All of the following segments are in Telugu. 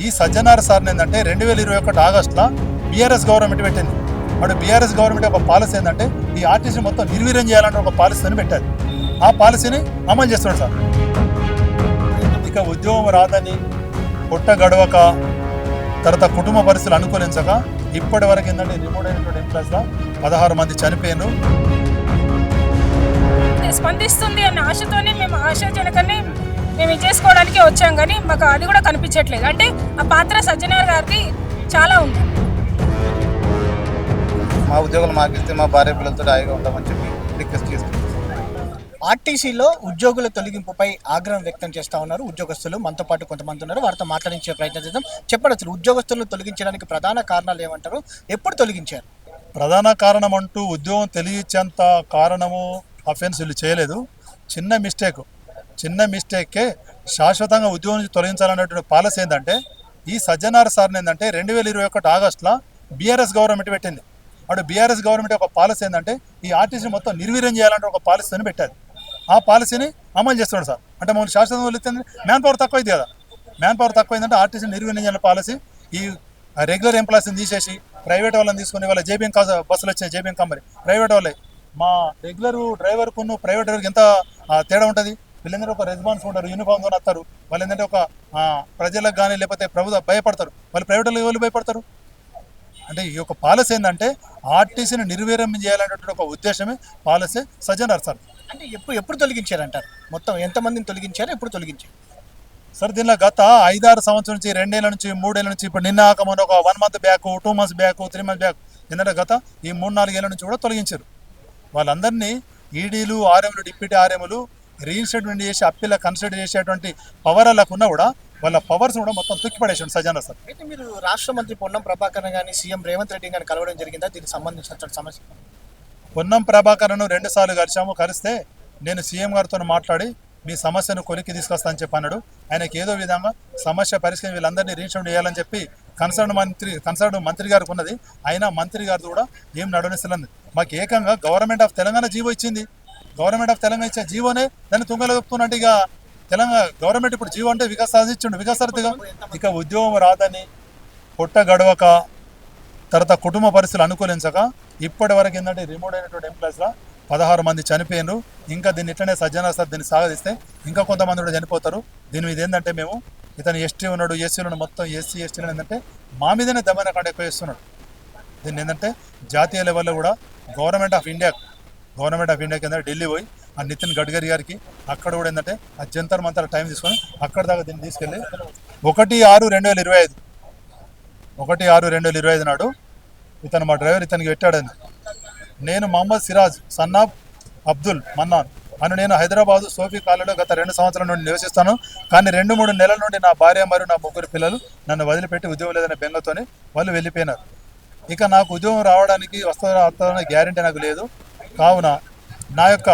ఈ సజ్జనార్ సార్ ఏంటంటే 2021 ఆగస్టులో బీఆర్ఎస్ గవర్నమెంట్ పెట్టింది. అప్పుడు బీఆర్ఎస్ గవర్నమెంట్ ఒక పాలసీ ఏంటంటే ఈ ఆర్టీసీ మొత్తం నిర్వీర్యం చేయాలంటే ఒక పాలసీని పెట్టారు. ఆ పాలసీని అమలు చేస్తున్నాడు సార్. ఇక ఉద్యోగం రాదని పొట్ట గడవక తర్వాత కుటుంబ పరిస్థితులు అనుకూలించక ఇప్పటి వరకు ఏంటంటే రిమోట్ అయినటువంటి ఎంప్లాయీస్లో 16 మంది చనిపోయారు. స్పందిస్తుంది అన్న ఆశతోనే మేము ఆశాజనకాన్ని మేము చేసుకోవడానికి వచ్చాం, కానీ మాకు అది కూడా కనిపించట్లేదు. అంటే ఆ పాత్ర సజ్జనార్ గారికి చాలా ఉంది. మా ఉద్యోగులు మాకు ఇస్తే మా భార్య పిల్లలతో హాయిగా ఉంటామని చెప్పి రిక్వెస్ట్ చేస్తున్నాం. ఆర్టీసీలో ఉద్యోగుల తొలగింపుపై ఆగ్రహం వ్యక్తం చేస్తా ఉన్నారు ఉద్యోగస్తులు. మనతో పాటు కొంతమంది ఉన్నారు, వారితో మాట్లాడించే ప్రయత్నం చేద్దాం. చెప్పండి, అసలు ఉద్యోగస్తులను తొలగించడానికి ప్రధాన కారణాలు ఏమంటారు? ఎప్పుడు తొలగించారు? ప్రధాన కారణం అంటూ ఉద్యోగం తెలియచేంత కారణము అఫెన్స్ వీళ్ళు చేయలేదు. చిన్న మిస్టేక్కే శాశ్వతంగా ఉద్యోగం నుంచి తొలగించాలనేటువంటి పాలసీ ఏంటంటే ఈ సజ్జనార్ సార్ ఏంటంటే 2021 ఆగస్టులో బీఆర్ఎస్ గవర్నమెంట్ పెట్టింది. అప్పుడు బీఆర్ఎస్ గవర్నమెంట్ ఒక పాలసీ ఏంటంటే ఈ ఆర్టీసీ మొత్తం నిర్వీర్యం చేయాలంటే ఒక పాలసీని పెట్టారు. ఆ పాలసీని అమలు చేస్తున్నాడు సార్. అంటే మనం శాశ్వతంగా వదిలితే మ్యాన్ పవర్ తక్కువైంది కదా. మ్యాన్ పవర్ తక్కువైందంటే ఆర్టీసీ నిర్వీర్యం చేయాలని పాలసీ ఈ రెగ్యులర్ ఎంప్లాయీస్ని తీసేసి ప్రైవేట్ వాళ్ళని తీసుకుని వాళ్ళ జేబీఎం బస్సులు వచ్చాయి, జేబీఎం కంపెనీ ప్రైవేట్ వాళ్ళే. మా రెగ్యులర్ డ్రైవర్కు ప్రైవేట్ డ్రైవర్కి ఎంత తేడా ఉంటుంది? వీళ్ళందరూ ఒక రెస్పాన్స్ ఉంటారు, యూనిఫామ్తో వస్తారు. వాళ్ళు ఏంటంటే ఒక ప్రజలకు కానీ లేకపోతే ప్రభుత్వం భయపడతారు, వాళ్ళు ప్రైవేట్ వాళ్ళు ఎవరు భయపడతారు? అంటే ఈ యొక్క పాలసీ ఏంటంటే ఆర్టీసీని నిర్వీర్యం చేయాలనేటువంటి ఒక ఉద్దేశమే పాలసీ సజ్జనార్ సార్. అంటే ఎప్పుడు తొలగించారంటారు? మొత్తం ఎంతమందిని తొలగించారు, ఎప్పుడు తొలగించారు సార్? దీనిలో గత 5-6 సంవత్సరం నుంచి, 2 ఏళ్ళ నుంచి, 3 ఏళ్ళ నుంచి, ఇప్పుడు నిన్న ఆకమని ఒక 1 month back, 2 months back, 3 months back, ఎందుకంటే గత ఈ 3-4 ఏళ్ళ నుంచి కూడా తొలగించారు. వాళ్ళందరినీ ఈడీలు, ఆర్ఎంలు, డిప్యూటీ ఆర్ఎంలు రీఇన్స్టేట్మెంట్ చేసి అప్పీల కన్సిడర్ చేసేటువంటి పవర్ వాళ్ళకు ఉన్నా కూడా వాళ్ళ పవర్స్ కూడా మొత్తం తొక్కిపడేసాడు సజ్జనార్ సార్. అయితే మీరు రాష్ట్ర మంత్రి పొన్నం ప్రభాకర్ కానీ సీఎం రేవంత్ రెడ్డి కానీ కలవడం జరిగిందా దీనికి సంబంధించిన సమస్య? పొన్నం ప్రభాకర్ను 2 సార్లు కలిస్తే నేను సీఎం గారితో మాట్లాడి మీ సమస్యను కొలిక్కి తీసుకొస్తా అని చెప్పి అన్నాడు. ఆయనకి ఏదో విధంగా సమస్య పరిష్కరించి వీళ్ళందరినీ రీఇన్స్టేట్మెంట్ చేయాలని చెప్పి కన్సర్న్ మంత్రి గారికి ఉన్నది. అయినా మంత్రి గారితో కూడా ఏం నడవనిస్తలేదు. మాకు ఏకంగా గవర్నమెంట్ ఆఫ్ తెలంగాణ జీవో ఇచ్చింది. గవర్నమెంట్ ఆఫ్ తెలంగాణ ఇచ్చే జీవోనే దాన్ని తుంగలో చెప్తున్నట్టు ఇక తెలంగాణ గవర్నమెంట్ ఇప్పుడు జీవో అంటే సాధించిండు వికాసార్థిగా. ఇక ఉద్యోగం రాదని పొట్ట గడవక తర్వాత కుటుంబ పరిస్థితులు అనుకూలించక ఇప్పటి వరకు ఏంటంటే రిమోట్ అయినటువంటి ఎంప్లాయీస్లో 16 మంది చనిపోయారు. ఇంకా దీన్ని ఇట్లనే సజ్జనార్ సార్ దీన్ని సాగదిస్తే ఇంకా కొంతమంది కూడా చనిపోతారు. దీని మీద ఏంటంటే మేము ఇతను ఎస్టీ ఉన్నాడు, ఎస్సీ ఉన్నాడు, మొత్తం ఎస్సీ ఎస్టీలు ఏంటంటే మా మీదనే దమన కాడ ఎక్కువ చేస్తున్నాడు. దీన్ని ఏంటంటే జాతీయ లెవెల్లో కూడా గవర్నమెంట్ ఆఫ్ ఇండియాకి ఏంటంటే ఢిల్లీ పోయి ఆ నితిన్ గడ్కరీ గారికి అక్కడ కూడా ఏంటంటే ఆ జంతర్ మంతర్ టైం తీసుకొని అక్కడ దాకా దీన్ని తీసుకెళ్ళి 1/6/2025 నాడు ఇతను మా డ్రైవర్ ఇతనికి పెట్టాడని నేను మహమ్మద్ సిరాజ్ సన్నాబ్ అబ్దుల్ మన్నాన్ అని నేను హైదరాబాదు సోఫీ కాలనీలో గత 2 సంవత్సరాల నుండి నివసిస్తాను. కానీ 2-3 నెలల నుండి నా భార్య మరియు నా 3 పిల్లలు నన్ను వదిలిపెట్టి ఉద్యోగం లేదనే బెంగతోనే వాళ్ళు వెళ్ళిపోయినారు. ఇక నాకు ఉద్యోగం రావడానికి వస్తుందనే గ్యారెంటీ నాకు లేదు. కావున నా యొక్క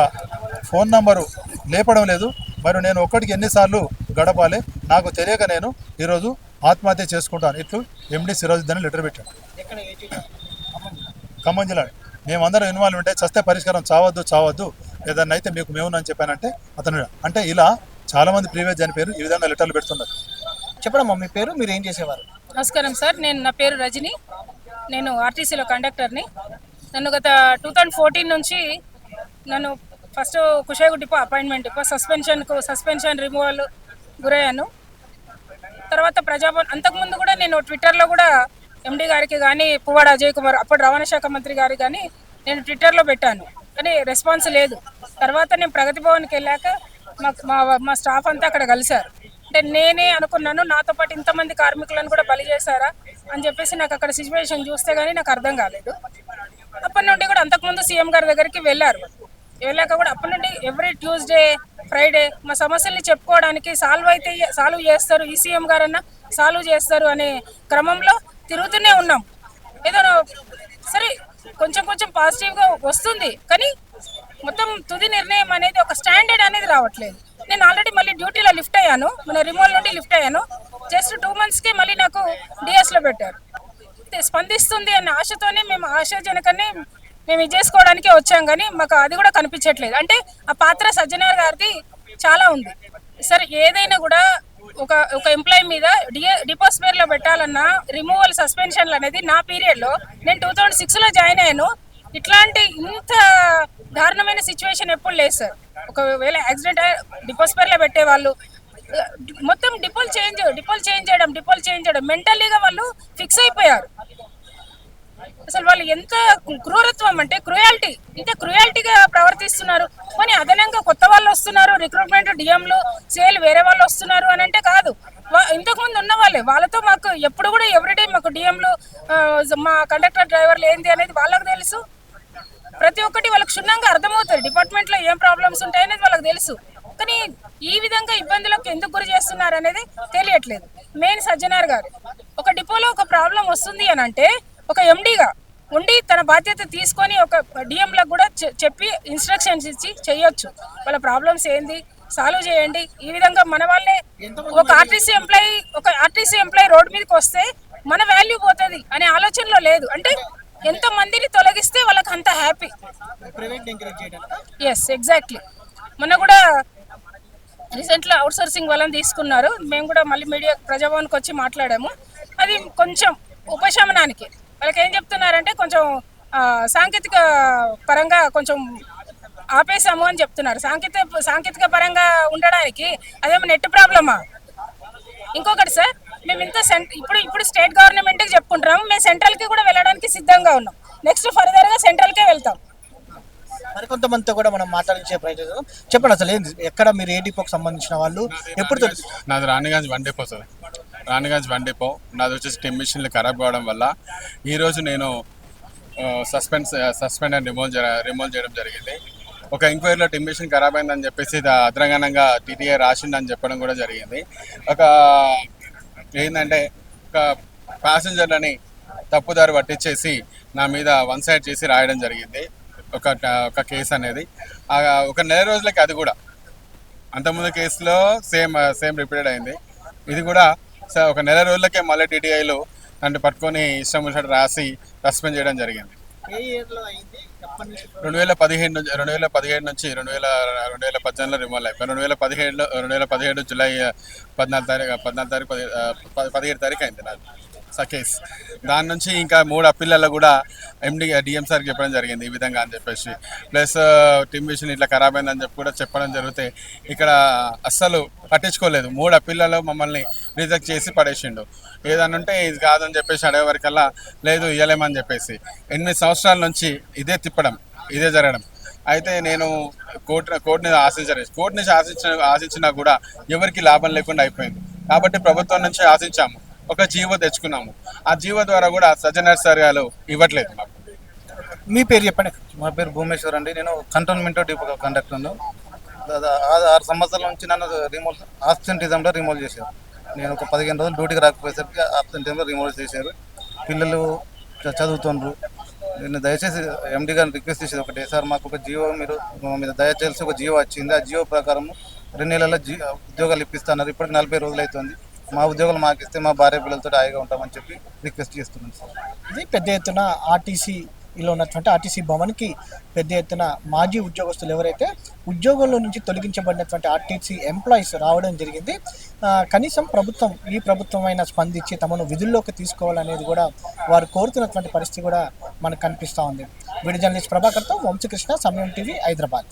ఫోన్ నంబరు లేపడం లేదు. మరి నేను ఒక్కడికి ఎన్నిసార్లు గడపాలి నాకు తెలియక నేను ఈరోజు ఆత్మహత్య చేసుకుంటాను. ఇట్లు ఎండి సిరాజుద్దీన్ లెటర్ పెట్టాను. ఖమ్మం జిల్లా. మేమందరం ఇన్వాల్వ్ ఉంటే చస్తే పరిష్కారం చావద్దు ఏదన్నా అయితే మీకు మేము అని చెప్పానంటే అతను అంటే ఇలా చాలామంది ప్రీవియస్ చనిపోయారు. ఈ విధంగా లెటర్లు పెడుతున్నారు. చెప్పడమ్మా మీ పేరు, మీరు ఏం చేసేవారు? నమస్కారం సార్, నా పేరు రజని. నేను ఆర్టీసీలో కండక్టర్ని. నన్ను గత 2014 నుంచి నన్ను first Kushaiguda depot appointment suspension removal గురయ్యాను. తర్వాత ప్రజాభవన్ అంతకుముందు కూడా నేను ట్విట్టర్లో కూడా ఎండీ గారికి కానీ పువ్వాడ అజయ్ కుమార్ అప్పుడు రవాణా శాఖ మంత్రి గారికి కానీ నేను ట్విట్టర్లో పెట్టాను, కానీ రెస్పాన్స్ లేదు. తర్వాత నేను ప్రగతి భవన్కి వెళ్ళాక మా స్టాఫ్ అంతా అక్కడ కలిశారు. అంటే నేనే అనుకున్నాను నాతో పాటు ఇంతమంది కార్మికులను కూడా బలి చేశారా అని చెప్పేసి నాకు అక్కడ సిచ్యువేషన్ చూస్తే కానీ నాకు అర్థం కాలేదు. అప్పటి నుండి కూడా అంతకుముందు సీఎం గారి దగ్గరికి వెళ్ళాక కూడా అప్పటి నుండి ఎవ్రీ ట్యూస్డే ఫ్రైడే మా సమస్యల్ని చెప్పుకోవడానికి సాల్వ్ చేస్తారు, ఈ సీఎం గారన్నా సాల్వ్ చేస్తారు అనే క్రమంలో తిరుగుతూనే ఉన్నాం. ఏదో సరే కొంచెం పాజిటివ్గా వస్తుంది, కానీ మొత్తం తుది నిర్ణయం అనేది ఒక స్టాండర్డ్ అనేది రావట్లేదు. నేను ఆల్రెడీ మళ్ళీ డ్యూటీలో లిఫ్ట్ అయ్యాను, మన రిమోల్ నుండి లిఫ్ట్ అయ్యాను. జస్ట్ 2 monthsకి మళ్ళీ నాకు డిఎస్లో పెట్టారు. స్పందిస్తుంది అన్న ఆశతోనే మేము ఆశాజనకాన్ని మేము చేసుకోవడానికి వచ్చాం, కానీ మాకు అది కూడా కనిపించట్లేదు. అంటే ఆ పాత్ర సజ్జనార్ గారికి చాలా ఉంది. సరే ఏదైనా కూడా ఒక ఎంప్లాయీ మీద డిపోస్ పేర్లో పెట్టాలన్నా రిమూవల్ సస్పెన్షన్లు అనేది నా పీరియడ్లో నేను 2006లో జాయిన్ అయ్యాను. ఇట్లాంటి ఇంత దారుణమైన సిచ్యువేషన్ ఎప్పుడు లేదు సార్. ఒకవేళ యాక్సిడెంట్ డిపోస్ పేర్లో పెట్టేవాళ్ళు మొత్తం డిపోల్ చేంజ్ చేయడం మెంటల్లీగా వాళ్ళు ఫిక్స్ అయిపోయారు. అసలు వాళ్ళు ఎంత క్రూరత్వం అంటే క్రూయాలిటీ, ఇంత క్రూయాలిటీగా ప్రవర్తిస్తున్నారు. కానీ అదనంగా కొత్త వాళ్ళు వస్తున్నారు, రిక్రూట్మెంట్ డిఎంలు సేల్ వేరే వాళ్ళు వస్తున్నారు అని అంటే కాదు. ఇంతకుముందు ఉన్న వాళ్ళే, వాళ్ళతో మాకు ఎప్పుడు కూడా ఎవ్రీడే మాకు డిఎంలు మా కండక్టర్ డ్రైవర్లు ఏంటి అనేది వాళ్ళకు తెలుసు. ప్రతి ఒక్కటి వాళ్ళకి క్షుణ్ణంగా అర్థమవుతుంది, డిపార్ట్మెంట్లో ఏం ప్రాబ్లమ్స్ ఉంటాయనేది వాళ్ళకి తెలుసు. కానీ ఈ విధంగా ఇబ్బందులకు ఎందుకు గురి చేస్తున్నారు అనేది తెలియట్లేదు. మెయిన్ సజ్జనార్ గారు ఒక డిపోలో ఒక ప్రాబ్లం వస్తుంది అని అంటే ఒక ఎండీగా ఉండి తన బాధ్యత తీసుకొని ఒక డిఎంలకు కూడా చెప్పి ఇన్స్ట్రక్షన్స్ ఇచ్చి చేయొచ్చు. వాళ్ళ ప్రాబ్లమ్స్ ఏంది సాల్వ్ చేయండి. ఈ విధంగా మన వాళ్ళే ఒక ఆర్టీసీ ఎంప్లాయీ రోడ్డు మీదకి వస్తే మన వాల్యూ పోతుంది అనే ఆలోచనలో లేదు. అంటే ఎంత మందిని తొలగిస్తే వాళ్ళకి అంత హ్యాపీ. Yes, exactly. మొన్న కూడా రీసెంట్లో అవుట్ సోర్సింగ్ వాళ్ళని తీసుకున్నారు. మేము కూడా మళ్ళీ మీడియా ప్రజాభవన్కి వచ్చి మాట్లాడాము. అది కొంచెం ఉపశమనానికి వాళ్ళకి ఏం చెప్తున్నారంటే కొంచెం సాంకేతిక పరంగా కొంచెం ఆపేసాము అని చెప్తున్నారు. సాంకేతిక పరంగా ఉండడానికి అదేమో నెట్ ప్రాబ్లమా? ఇంకొకటి సార్, మేము ఇంత ఇప్పుడు స్టేట్ గవర్నమెంట్కి చెప్పుకుంటున్నాము, మేము సెంట్రల్కి కూడా వెళ్ళడానికి సిద్ధంగా ఉన్నాం. నెక్స్ట్ ఫర్దర్గా సెంట్రల్కే వెళ్తాం. మరికొంతమందితో కూడా మనం మాట్లాడించే ప్రయత్నం. చెప్పండి, అసలు ఎక్కడ మీరు ఏ డిపోకి సంబంధించిన వాళ్ళు, ఎప్పుడు తెలుసు? నాది Raniganj one depot sir. Raniganj one depot నాది వచ్చేసి టిమ్ మిషన్లు ఖరాబ్ కావడం వల్ల ఈరోజు నేను సస్పెండ్ అండ్ రిమూవ్ చేయడం జరిగింది. ఒక ఎంక్వైరీలో టిమ్ మిషన్ ఖరాబ్ అయిందని చెప్పేసి అద్రగణంగా టీటీఏ రాసిందని చెప్పడం కూడా జరిగింది. ఏంటంటే ఒక ప్యాసింజర్లని తప్పుదారి పట్టించేసి నా మీద వన్ సైడ్ చేసి రాయడం జరిగింది ఒక కేసు అనేది. ఒక నెల రోజులకి అది కూడా అంతకుముందు కేసులో సేమ్ రిపీటెడ్ అయింది. ఇది కూడా ఒక నెల రోజులకే మళ్ళీ టీటీఐలో నన్ను పట్టుకొని ఇష్టం వచ్చినట్టు రాసి సస్పెండ్ చేయడం జరిగింది. 2017 నుంచి 2018లో రిమూవ్ అయిపోయి 2017 జూలై 17 తారీఖు అయింది నాకు కేస్. దాని నుంచి ఇంకా 3 అప్పీళ్ళలో కూడా డిఎం సార్కి చెప్పడం జరిగింది ఈ విధంగా అని చెప్పేసి. ప్లస్ టిమ్ మిషన్ ఇట్లా ఖరాబ్ అయిందని చెప్పి కూడా చెప్పడం జరిగితే ఇక్కడ అస్సలు పట్టించుకోలేదు. 3 అప్పీళ్ళలో మమ్మల్ని రిజెక్ట్ చేసి పడేసిండు. ఏదన్నా ఉంటే ఇది కాదని చెప్పేసి అడేవరకల్లా లేదు ఇవ్వలేమని చెప్పేసి 8 సంవత్సరాల నుంచి ఇదే తిప్పడం, ఇదే జరగడం. అయితే నేను కోర్టుని ఆశించినా కూడా ఎవరికి లాభం లేకుండా అయిపోయింది. కాబట్టి ప్రభుత్వం నుంచి ఆశించాము, ఒక జీవో తెచ్చుకున్నాము. ఆ జీవో ద్వారా కూడా సజ్జనార్ సార్ గారు ఇవ్వట్లేదు మాకు. మీ పేరు చెప్పండి. మా పేరు భూమేశ్వర్ అండి. నేను కంటోన్మెంట్ డిపో కండక్టర్ను. 6 సంవత్సరాల నుంచి నన్ను ఆబ్సెంటిజంలో రిమూవ్ చేశారు. నేను ఒక 15 రోజులు డ్యూటీకి రాకపోయేసరికి ఆబ్సెంటిజంలో రిమూవ్ చేశారు. పిల్లలు చదువుతుండ్రు. నేను దయచేసి ఎండీ గారిని రిక్వెస్ట్ చేసేది ఒకటే, సార్ మాకు ఒక జియో మీరు మా మీద దయచేసి ఒక జియో వచ్చింది. ఆ జియో ప్రకారం 2 నెలల్లో ఉద్యోగాలు ఇప్పిస్తున్నారు. ఇప్పటికి 40 రోజులు అవుతుంది. మా ఉద్యోగాలు మాకు ఇస్తే మా భార్య పిల్లలతో హాయిగా ఉంటామని చెప్పి రిక్వెస్ట్ చేస్తున్నాను సార్. ఇది పెద్ద ఎత్తున ఆర్టీసీలో ఉన్నటువంటి ఆర్టీసీ భవన్కి పెద్ద ఎత్తున మాజీ ఉద్యోగస్తులు ఎవరైతే ఉద్యోగంలో నుంచి తొలగించబడినటువంటి ఆర్టీసీ ఎంప్లాయీస్ రావడం జరిగింది. కనీసం ఈ ప్రభుత్వమైనా స్పందించి తమను విధుల్లోకి తీసుకోవాలనేది కూడా వారు కోరుతున్నటువంటి పరిస్థితి కూడా మనకు కనిపిస్తూ ఉంది. వీడియో జర్నలిస్ట్ ప్రభాకర్తో వంశీకృష్ణ, సమయం టీవీ, హైదరాబాద్.